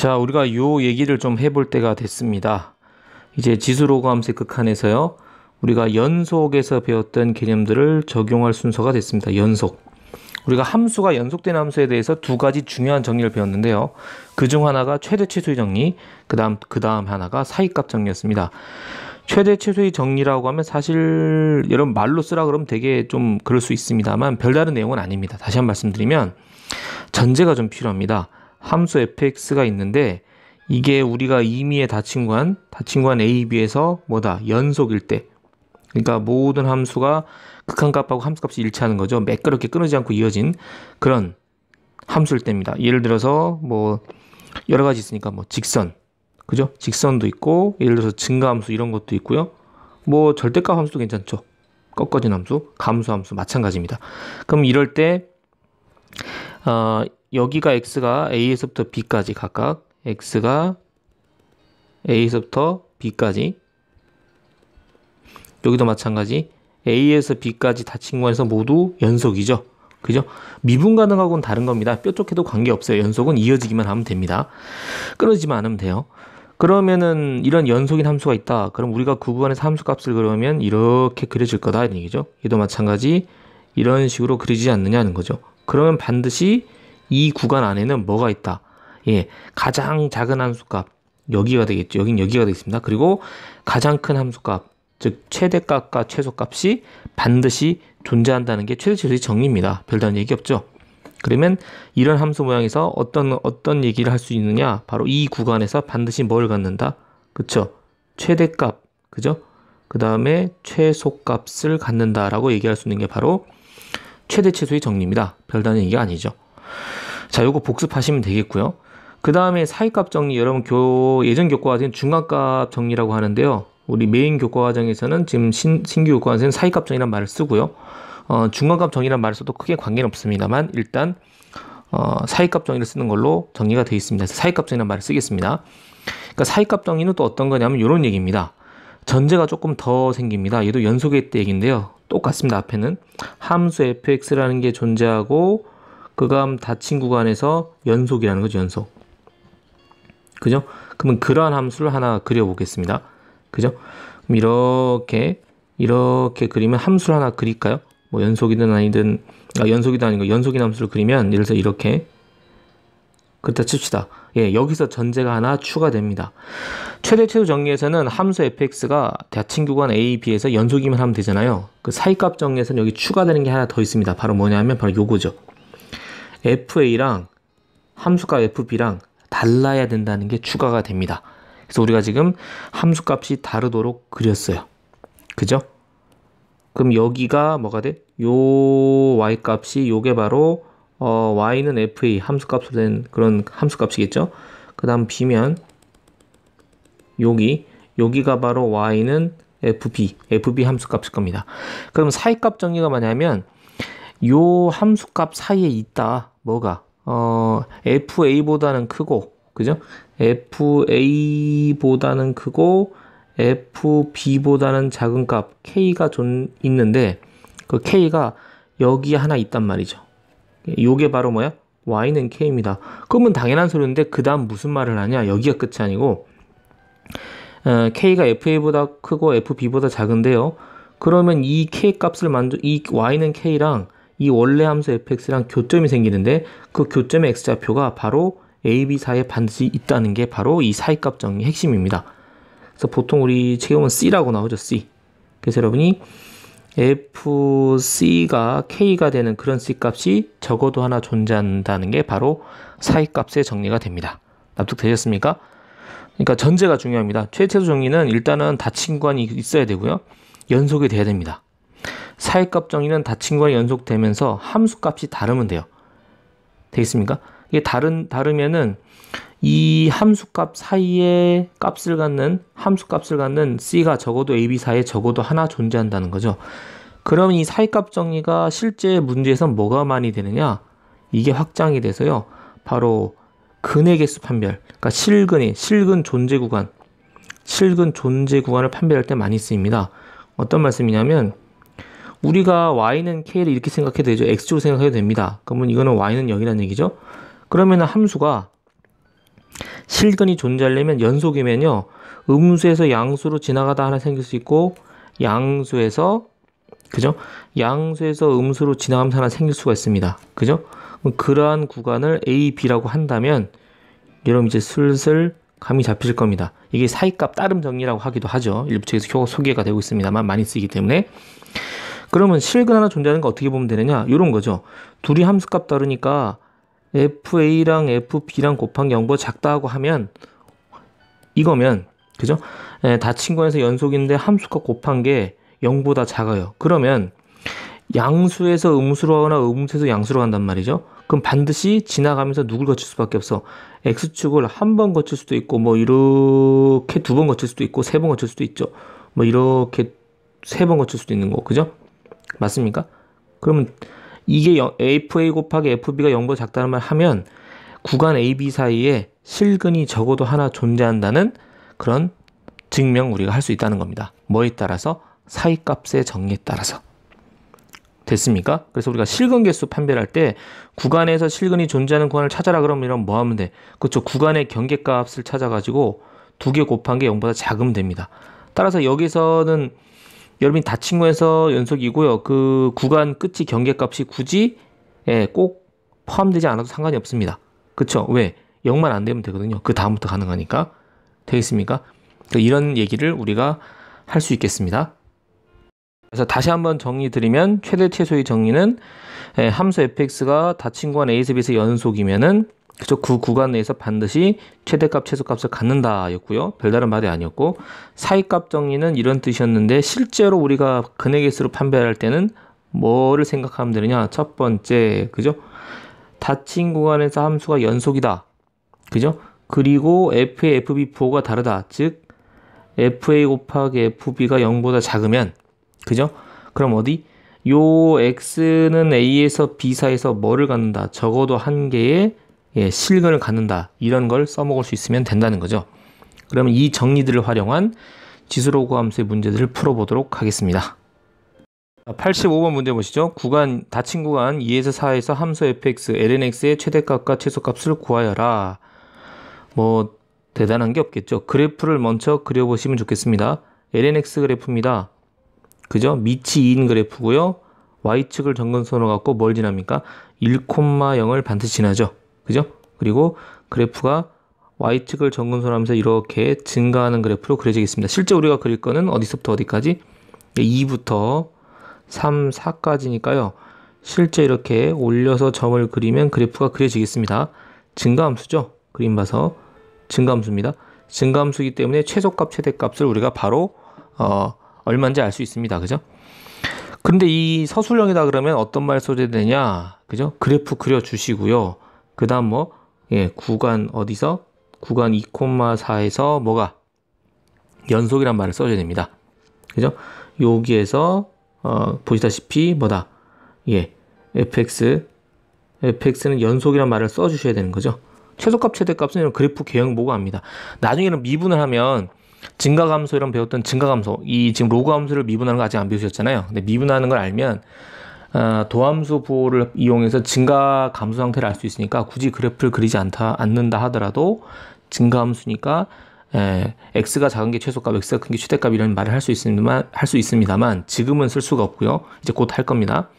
자, 우리가 요 얘기를 좀 해볼 때가 됐습니다. 이제 지수로그 함수의 극한에서요, 우리가 연속에서 배웠던 개념들을 적용할 순서가 됐습니다. 연속. 우리가 함수가 연속된 함수에 대해서 두 가지 중요한 정리를 배웠는데요. 그중 하나가 최대 최소의 정리, 그 다음 하나가 사이값 정리였습니다. 최대 최소의 정리라고 하면 사실 여러분 말로 쓰라 그러면 되게 좀 그럴 수 있습니다만 별다른 내용은 아닙니다. 다시 한번 말씀드리면 전제가 좀 필요합니다. 함수 fx가 있는데 이게 우리가 임의의 다친구한 a, b에서 뭐다? 연속일 때. 그러니까 모든 함수가 극한값하고 함수값이 일치하는 거죠. 매끄럽게 끊어지지 않고 이어진 그런 함수일 때입니다. 예를 들어서 뭐 여러 가지 있으니까 뭐 직선, 그죠? 직선도 있고 예를 들어서 증가함수 이런 것도 있고요. 뭐 절대값 함수도 괜찮죠. 꺾어진 함수, 감수함수 마찬가지입니다. 그럼 이럴 때 여기가 x가 a에서부터 b까지 각각 x가 a에서부터 b까지 여기도 마찬가지 a에서 b까지 닫힌 구간에서 모두 연속이죠. 그죠? 미분 가능하고는 다른 겁니다. 뾰족해도 관계없어요. 연속은 이어지기만 하면 됩니다. 끊어지만 않으면 돼요. 그러면은 이런 연속인 함수가 있다. 그럼 우리가 그 구간에서 함수값을 그러면 이렇게 그려질 거다 이런 얘기죠. 얘도 마찬가지 이런 식으로 그려지지 않느냐는 거죠. 그러면 반드시 이 구간 안에는 뭐가 있다? 예, 가장 작은 함수값 여기가 되겠죠. 여긴 여기가 되겠습니다. 그리고 가장 큰 함수값 즉 최대값과 최소값이 반드시 존재한다는 게 최대 최소의 정리입니다. 별다른 얘기 없죠. 그러면 이런 함수 모양에서 어떤 얘기를 할 수 있느냐? 바로 이 구간에서 반드시 뭘 갖는다? 그쵸? 최대값, 그죠? 그 다음에 최소값을 갖는다라고 얘기할 수 있는 게 바로 최대 최소의 정리입니다. 별다른 얘기가 아니죠. 자, 요거 복습하시면 되겠고요. 그 다음에 사이값 정리, 여러분 예전 교과과정은 중간값 정리라고 하는데요. 우리 메인 교과과정에서는 지금 신규 교과과정에서는 사이값 정리란 말을 쓰고요. 중간값 정리란 말을 써도 크게 관계는 없습니다만 일단 사이값 정리를 쓰는 걸로 정리가 되어 있습니다. 그래서 사이값 정리란 말을 쓰겠습니다. 그러니까 사이값 정리는 또 어떤 거냐면 이런 얘기입니다. 전제가 조금 더 생깁니다. 얘도 연속의 때 얘기인데요. 똑같습니다. 앞에는 함수 fx라는 게 존재하고 그감 닫힌 구간에서 연속이라는 거죠. 연속. 그죠? 그러면 그러한 함수를 하나 그려보겠습니다. 그죠? 그럼 이렇게 그리면 함수를 하나 그릴까요? 뭐 연속이든 아니든 연속이든 아니고 연속인 함수를 그리면 예를 들어서 이렇게 그렇다 칩시다. 예, 여기서 전제가 하나 추가됩니다. 최대 최소 정리에서는 함수 fx가 닫힌 구간 a, b에서 연속이면 하면 되잖아요. 그 사이값 정리에서는 여기 추가되는 게 하나 더 있습니다. 바로 뭐냐면 바로 요거죠. fa랑 함수값 fb랑 달라야 된다는 게 추가가 됩니다. 그래서 우리가 지금 함수값이 다르도록 그렸어요. 그죠? 그럼 여기가 뭐가 돼? 요 y값이 요게 바로 y는 fa 함수값으로 된 그런 함수값이겠죠? 그 다음 b면 여기가 바로 y는 fb 함수값일 겁니다. 그럼 사이값 정리가 뭐냐면 요 함수값 사이에 있다. 뭐가? fa보다는 크고, 그죠? fa보다는 크고, fb보다는 작은 값, k가 있는데, 그 k가 여기 하나 있단 말이죠. 요게 바로 뭐야? y는 k입니다. 그러면 당연한 소리인데, 그 다음 무슨 말을 하냐? 여기가 끝이 아니고, k가 fa보다 크고, fb보다 작은데요. 그러면 이 k 값을 이 y는 k랑 이 원래 함수 fx랑 교점이 생기는데 그 교점의 x좌표가 바로 a, b 사이에 반드시 있다는 게 바로 이 사이값 정리의 핵심입니다. 그래서 보통 우리 책에보면 c라고 나오죠. c. 그래서 여러분이 fc가 k가 되는 그런 c 값이 적어도 하나 존재한다는 게 바로 사이값의 정리가 됩니다. 납득되셨습니까? 그러니까 전제가 중요합니다. 최최소 정리는 일단은 닫힌 구간이 있어야 되고요. 연속이 돼야 됩니다. 사이값 정리는 닫힌 구간이 연속되면서 함수값이 다르면 돼요. 되겠습니까? 이게 다르면은 이 함수값 사이에 함수값을 갖는 c가 적어도 a, b 사이에 적어도 하나 존재한다는 거죠. 그럼 이 사이값 정리가 실제 문제에선 뭐가 많이 되느냐? 이게 확장이 돼서요. 바로 근의 개수 판별, 그러니까 실근 존재 구간을 판별할 때 많이 쓰입니다. 어떤 말씀이냐면 우리가 y는 k를 이렇게 생각해도 되죠. x축으로 생각해도 됩니다. 그러면 이거는 y는 0이라는 얘기죠. 그러면 함수가 실근이 존재하려면 연속이면요. 음수에서 양수로 지나가다 하나 생길 수 있고 양수에서 그죠? 양수에서 음수로 지나가면서 하나 생길 수가 있습니다. 그죠? 그러한 구간을 A, B라고 한다면 여러분 이제 슬슬 감이 잡히실 겁니다. 이게 사이값 따름 정리라고 하기도 하죠. 일부 책에서 소개가 되고 있습니다만 많이 쓰이기 때문에. 그러면 실근 하나 존재하는 거 어떻게 보면 되느냐? 이런 거죠. 둘이 함수값 다르니까 FA랑 FB랑 곱한 게 0보다 작다 하고 하면 이거면 그죠? 다친구에서 연속인데 함수값 곱한 게 0보다 작아요. 그러면 양수에서 음수로 하거나 음수에서 양수로 간단 말이죠. 그럼 반드시 지나가면서 누굴 거칠 수밖에 없어. X축을 한 번 거칠 수도 있고 뭐 이렇게 두 번 거칠 수도 있고 세 번 거칠 수도 있죠. 뭐 이렇게 세 번 거칠 수도 있는 거. 그죠? 맞습니까? 그러면 이게 FA 곱하기 FB가 0보다 작다는 말 하면 구간 AB 사이에 실근이 적어도 하나 존재한다는 그런 증명 우리가 할 수 있다는 겁니다. 뭐에 따라서? 사이값의 정리에 따라서. 됐습니까? 그래서 우리가 실근 개수 판별할 때 구간에서 실근이 존재하는 구간을 찾아라 그러면 이런 뭐 하면 돼? 그렇죠. 구간의 경계값을 찾아가지고 두 개 곱한 게 0보다 작으면 됩니다. 따라서 여기서는 여러분이 다친구에서 연속이고요. 그 구간 끝이 경계값이 굳이 꼭 포함되지 않아도 상관이 없습니다. 그쵸? 왜? 0만 안 되면 되거든요. 그 다음부터 가능하니까. 되겠습니까? 이런 얘기를 우리가 할 수 있겠습니다. 그래서 다시 한번 정리 드리면 최대 최소의 정리는 함수 fx가 다친 구간 a에서 b에서 연속이면은 그죠? 그 구간 내에서 반드시 최대값 최소값을 갖는다 였고요. 별다른 말이 아니었고 사이값 정리는 이런 뜻이었는데 실제로 우리가 근의 개수로 판별할 때는 뭐를 생각하면 되느냐? 첫 번째 그죠? 다친 구간에서 함수가 연속이다. 그죠? 그리고 f의 fb 부호가 다르다. 즉 fa 곱하기 fb가 0보다 작으면 그죠? 그럼 어디? 요 x는 a에서 b 사이에서 뭐를 갖는다? 적어도 한 개의 실근을 갖는다. 이런 걸 써먹을 수 있으면 된다는 거죠. 그러면 이 정리들을 활용한 지수로그 함수의 문제들을 풀어보도록 하겠습니다. 85번 문제 보시죠. 구간 닫힌 구간 2에서 4에서 함수 fx, lnx의 최대값과 최소값을 구하여라. 뭐 대단한 게 없겠죠. 그래프를 먼저 그려보시면 좋겠습니다. lnx 그래프입니다. 그죠? 밑이 2인 그래프고요. y축을 정근선으로 갖고 뭘 지납니까? 1,0을 반드시 지나죠. 그죠? 그리고 그래프가 y축을 정근선으로 하면서 이렇게 증가하는 그래프로 그려지겠습니다. 실제 우리가 그릴 거는 어디서부터 어디까지? 2부터 3, 4까지니까요. 실제 이렇게 올려서 점을 그리면 그래프가 그려지겠습니다. 증가함수죠. 그림 봐서 증가함수입니다. 증가함수이기 때문에 최소값, 최대값을 우리가 바로 얼마인지 알 수 있습니다. 그죠? 근데 이 서술형이다 그러면 어떤 말 써야 되냐? 그죠? 그래프 그려주시고요. 그 다음 뭐, 구간 어디서? 구간 2,4에서 뭐가? 연속이란 말을 써줘야 됩니다. 그죠? 여기에서, 보시다시피 뭐다? fx는 연속이란 말을 써주셔야 되는 거죠. 최소값, 최대값은 그래프 개형 보고 합니다. 나중에는 미분을 하면 증가감소 이런 배웠던 증가감소, 이 지금 로그함수를 미분하는 거 아직 안 배우셨잖아요. 근데 미분하는 걸 알면 도함수 부호를 이용해서 증가감소 상태를 알 수 있으니까 굳이 그래프를 그리지 않는다 하더라도 증가함수니까 x가 작은 게 최소값, x가 큰 게 최대값 이런 말을 할 수 있습니다만 지금은 쓸 수가 없고요. 이제 곧 할 겁니다.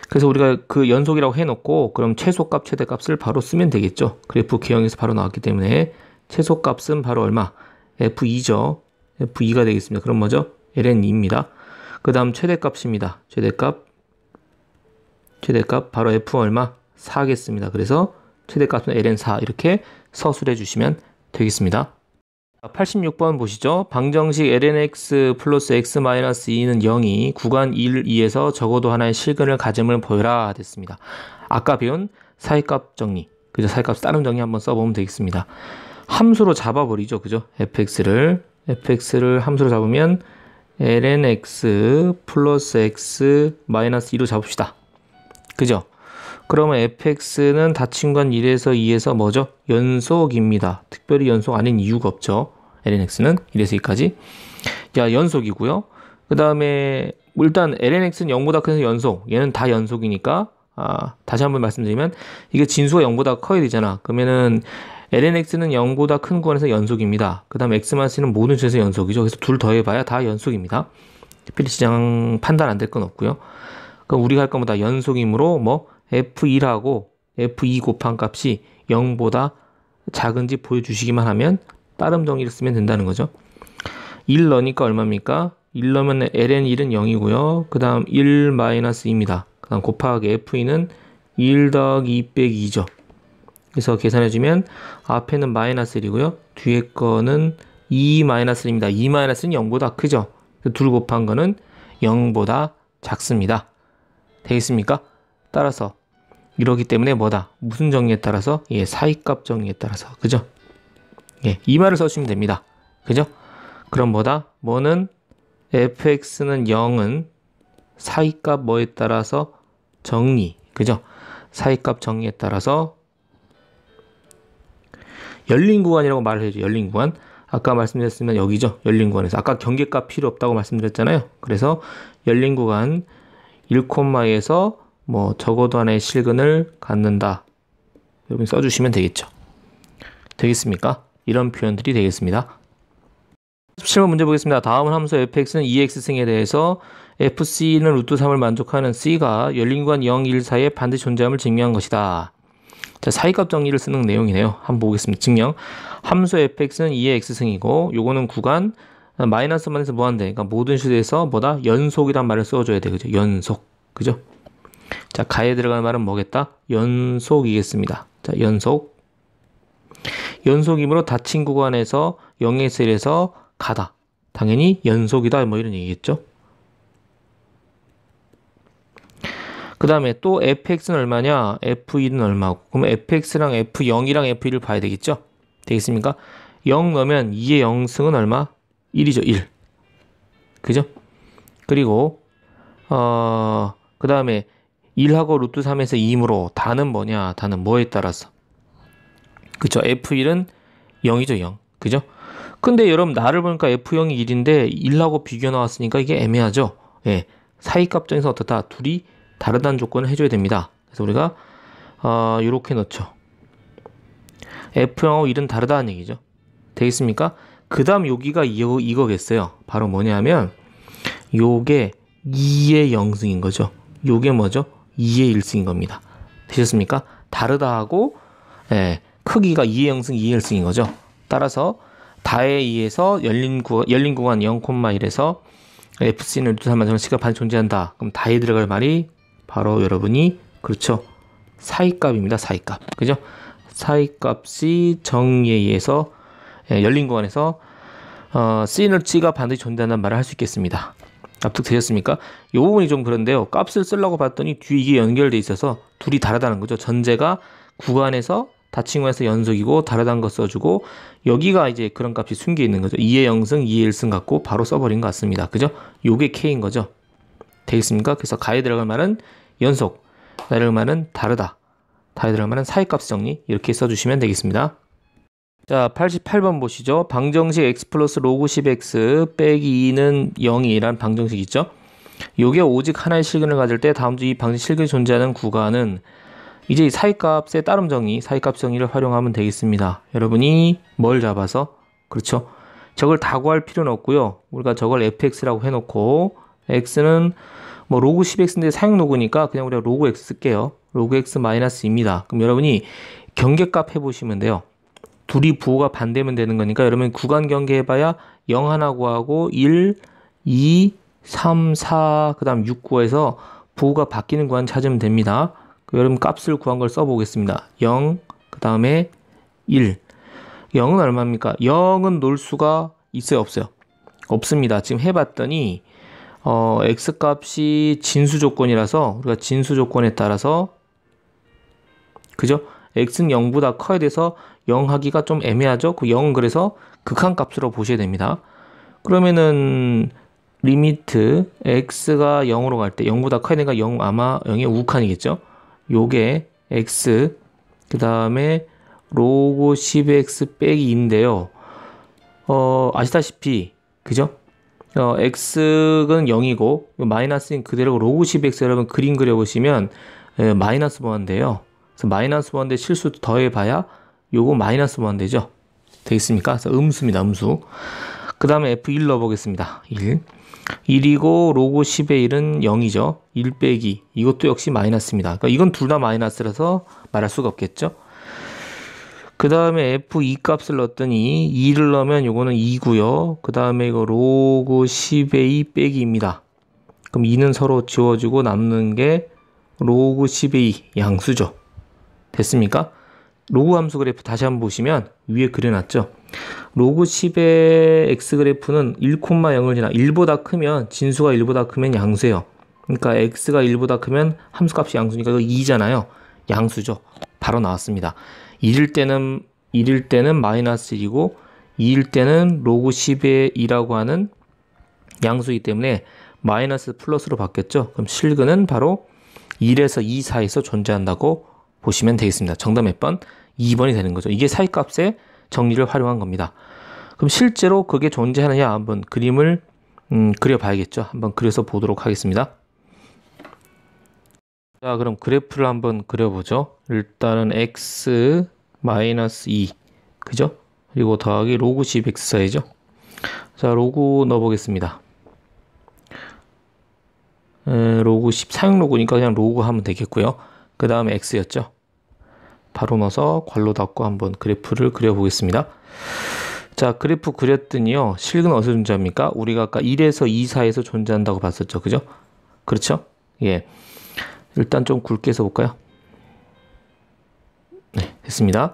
그래서 우리가 그 연속이라고 해놓고 그럼 최소값, 최대값을 바로 쓰면 되겠죠. 그래프 개형에서 바로 나왔기 때문에 최소값은 바로 얼마? F2죠. F2가 되겠습니다. 그럼 뭐죠? ln2입니다. 그 다음 최대값입니다. 최대값 바로 F 얼마? 4겠습니다. 그래서 최대값은 ln4 이렇게 서술해 주시면 되겠습니다. 86번 보시죠. 방정식 lnx 플러스 x 마이너스 2는 0이 구간 1, 2에서 적어도 하나의 실근을 가짐을 보여라 됐습니다. 아까 배운 사이값 정리, 그죠? 사이값 따름 정리 한번 써보면 되겠습니다. 함수로 잡아버리죠. 그죠? fx를 함수로 잡으면 lnx 플러스 x 마이너스 2로 잡읍시다. 그죠? 그러면 fx는 닫힌 구간 1에서 2에서 뭐죠? 연속입니다. 특별히 연속 아닌 이유가 없죠. lnx는 1에서 2까지. 야, 연속이고요. 그 다음에 일단 lnx는 0보다 커서 연속. 얘는 다 연속이니까 다시 한번 말씀드리면 이게 진수가 0보다 커야 되잖아. 그러면은 lnx는 0보다 큰 구간에서 연속입니다. 그 다음 x-는 모든 수에서 연속이죠. 그래서 둘 더해봐야 다 연속입니다. 특별히 지장 판단 안 될 건 없고요. 그럼 우리가 할 것보다 연속이므로 뭐 f1하고 f2 곱한 값이 0보다 작은지 보여주시기만 하면 빠름 정의를 쓰면 된다는 거죠. 1 넣으니까 얼마입니까? 1 넣으면 ln1은 0이고요. 그 다음 1-2입니다. 그 다음 곱하기 f2는 1 더하기 2 빼기 2죠. 그래서 계산해주면 앞에는 -1이고요. 뒤에 거는 2-1입니다. 2-1은 0보다 크죠. 둘 곱한 거는 0보다 작습니다. 되겠습니까? 따라서 이러기 때문에 뭐다? 무슨 정의에 따라서? 예, 사이값 정의에 따라서. 그죠? 예, 이 말을 써주시면 됩니다. 그죠? 그럼 뭐다? 뭐는 fx는 0은 사이값 뭐에 따라서 정리. 그죠? 사이값 정리에 따라서 열린 구간이라고 말을 해야죠. 열린 구간. 아까 말씀드렸으면 여기죠. 열린 구간에서. 아까 경계값 필요 없다고 말씀드렸잖아요. 그래서 열린 구간 1,2에서 뭐 적어도 하나의 실근을 갖는다. 여러분 써주시면 되겠죠. 되겠습니까? 이런 표현들이 되겠습니다. 17번 문제 보겠습니다. 다음 함수 fx는 2x승에 대해서 fc는 루트 3을 만족하는 c가 열린 구간 0, 1 사이에 반드시 존재함을 증명한 것이다. 자, 사이값 정리를 쓰는 내용이네요. 한번 보겠습니다. 증명. 함수 fx는 2의 x승이고 요거는 구간 -1에서 무한대. 그러니까 모든 수에서 뭐다? 연속이란 말을 써줘야 돼. 그죠? 연속. 그죠? 자, 가에 들어가는 말은 뭐겠다? 연속이겠습니다. 자, 연속. 연속이므로 닫힌 구간에서 0에서 1에서 가다. 당연히 연속이다. 뭐 이런 얘기겠죠? 그 다음에 또 fx는 얼마냐? f1은 얼마고? 그럼 fx랑 f0이랑 f1을 봐야 되겠죠? 되겠습니까? 0 넣으면 2의 0승은 얼마? 1이죠. 1. 그죠? 그리고 그 다음에 1하고 루트 3에서 2이므로 다는 뭐냐? 다는 뭐에 따라서? 그쵸? f1은 0이죠. 0. 그죠? 근데 여러분 나를 보니까 f0이 1인데 1하고 비교 나왔으니까 이게 애매하죠? 예. 사이값정에서 어떻다? 둘이 다르다는 조건을 해줘야 됩니다. 그래서 우리가 이렇게 넣죠. F형하고 1은 다르다는 얘기죠. 되겠습니까? 그 다음 여기가 이거겠어요. 바로 뭐냐면 요게 2의 0승인 거죠. 요게 뭐죠? 2의 1승인 겁니다. 되셨습니까? 다르다 하고 크기가 2의 0승, 2의 1승인 거죠. 따라서 다에 의해서 열린 구간 0,1에서 FC는 루트 3만 C가 반드시 존재한다. 그럼 다에 들어갈 말이 바로 여러분이 그렇죠. 사이값입니다. 사이값. 그죠? 사이값이 정의에 의해서 열린 구간에서 C가 반드시 존재한다는 말을 할 수 있겠습니다. 납득되셨습니까? 이 부분이 좀 그런데요. 값을 쓰려고 봤더니 뒤에 이게 연결돼 있어서 둘이 다르다는 거죠. 전제가 구간에서 닫힌 구간에서 연속이고 다르다는 거 써주고 여기가 이제 그런 값이 숨겨 있는 거죠. 2의 0승, 2의 1승 갖고 바로 써버린 것 같습니다. 그죠? 요게 K인 거죠. 되겠습니까? 그래서 가에 들어갈 말은 연속, 나에 들어갈 말은 다르다. 다에 들어갈 말은 사이값 정리 이렇게 써주시면 되겠습니다. 자, 88번 보시죠. 방정식 x 플러스 로그 10x 빼기 2는 0이라는 방정식 있죠? 요게 오직 하나의 실근을 가질 때 다음 중 이 방정식 실근이 존재하는 구간은 이제 이 사이값의 따름 정의, 사이값 정의를 활용하면 되겠습니다. 여러분이 뭘 잡아서? 그렇죠? 저걸 다 구할 필요는 없고요. 우리가 저걸 fx라고 해놓고 x는 뭐 로그 10x인데 사용 로그니까 그냥 우리가 로그 x 쓸게요. 로그 x 마이너스입니다. 그럼 여러분이 경계값 해보시면 돼요. 둘이 부호가 반대면 되는 거니까 여러분 구간 경계 해봐야 0 하나 구하고 1, 2, 3, 4, 그 다음 6 구해서 부호가 바뀌는 구간 찾으면 됩니다. 여러분 값을 구한 걸 써보겠습니다. 0, 그 다음에 1. 0은 얼마입니까? 0은 놓을 수가 있어요? 없어요? 없습니다. 지금 해봤더니 x값이 진수 조건이라서 우리가 진수 조건에 따라서 그죠? x는 0보다 커야 돼서 0 하기가 좀 애매하죠? 그 0은 그래서 극한값으로 보셔야 됩니다. 그러면은 리미트 x가 0으로 갈 때 0보다 커야 되니까 0 아마 0의 우칸이겠죠? 요게 x 그 다음에 로그 10x 빼기 2인데요. 아시다시피 그죠? x는 0이고 마이너스인 그대로 로그 10x 여러분 그림 그려보시면 마이너스 번인데요. 그래서 마이너스 번인데 실수 더해봐야 요거 마이너스 1 되죠? 되겠습니까? 그래서 음수입니다. 음수. 그 다음에 F1 넣어보겠습니다. 1. 1이고 로그 10의 1은 0이죠. 1 빼기 이것도 역시 마이너스입니다. 그러니까 이건 둘 다 마이너스라서 말할 수가 없겠죠. 그 다음에 F2 값을 넣었더니 2를 넣으면 요거는 2고요. 그 다음에 이거 로그 10의 2 빼기입니다. 그럼 2는 서로 지워주고 남는 게 로그 10의 2 양수죠. 됐습니까? 로그 함수 그래프 다시 한번 보시면 위에 그려놨죠. 로그 10의 x 그래프는 1,0을 지나 1보다 크면 진수가 1보다 크면 양수예요. 그러니까 x가 1보다 크면 함수값이 양수니까 이거 2잖아요. 양수죠. 바로 나왔습니다. 1일 때는 마이너스 1이고 2일 때는 로그 10의 2라고 하는 양수이기 때문에 마이너스 플러스로 바뀌었죠. 그럼 실근은 바로 1에서 2 사이에서 존재한다고 보시면 되겠습니다. 정답 몇 번? 2번이 되는 거죠. 이게 사이값의 정리를 활용한 겁니다. 그럼 실제로 그게 존재하느냐 한번 그림을 그려봐야겠죠. 한번 그려서 보도록 하겠습니다. 자, 그럼 그래프를 한번 그려보죠. 일단은 x 마이너스 2 그죠? 그리고 더하기 로그 10x 사이죠. 자, 로그 넣어보겠습니다. 로그 10 사용 로그니까 그냥 로그 하면 되겠고요. 그 다음에 x였죠. 바로 넣어서 괄호 닫고 한번 그래프를 그려보겠습니다. 자, 그래프 그렸더니요. 실근 어디서 존재합니까? 우리가 아까 1에서 2 사이에서 존재한다고 봤었죠. 그죠? 그렇죠? 예. 일단 좀 굵게 써볼까요? 네, 됐습니다.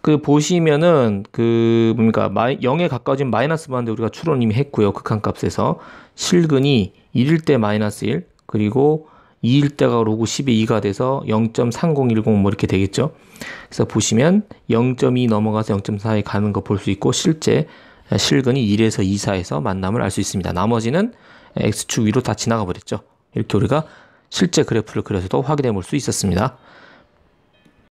그 보시면은 그 뭡니까? 0에 가까워진 마이너스 반대 우리가 추론 이미 했고요. 극한값에서 실근이 1일 때 마이너스 1 그리고 2일 때가 로그 10의 2가 돼서 0.3010 뭐 이렇게 되겠죠. 그래서 보시면 0.2 넘어가서 0.4에 가는 거 볼 수 있고 실제 실근이 1에서 2 사이에서 만남을 알 수 있습니다. 나머지는 x축 위로 다 지나가 버렸죠. 이렇게 우리가 실제 그래프를 그려서도 확인해 볼 수 있었습니다.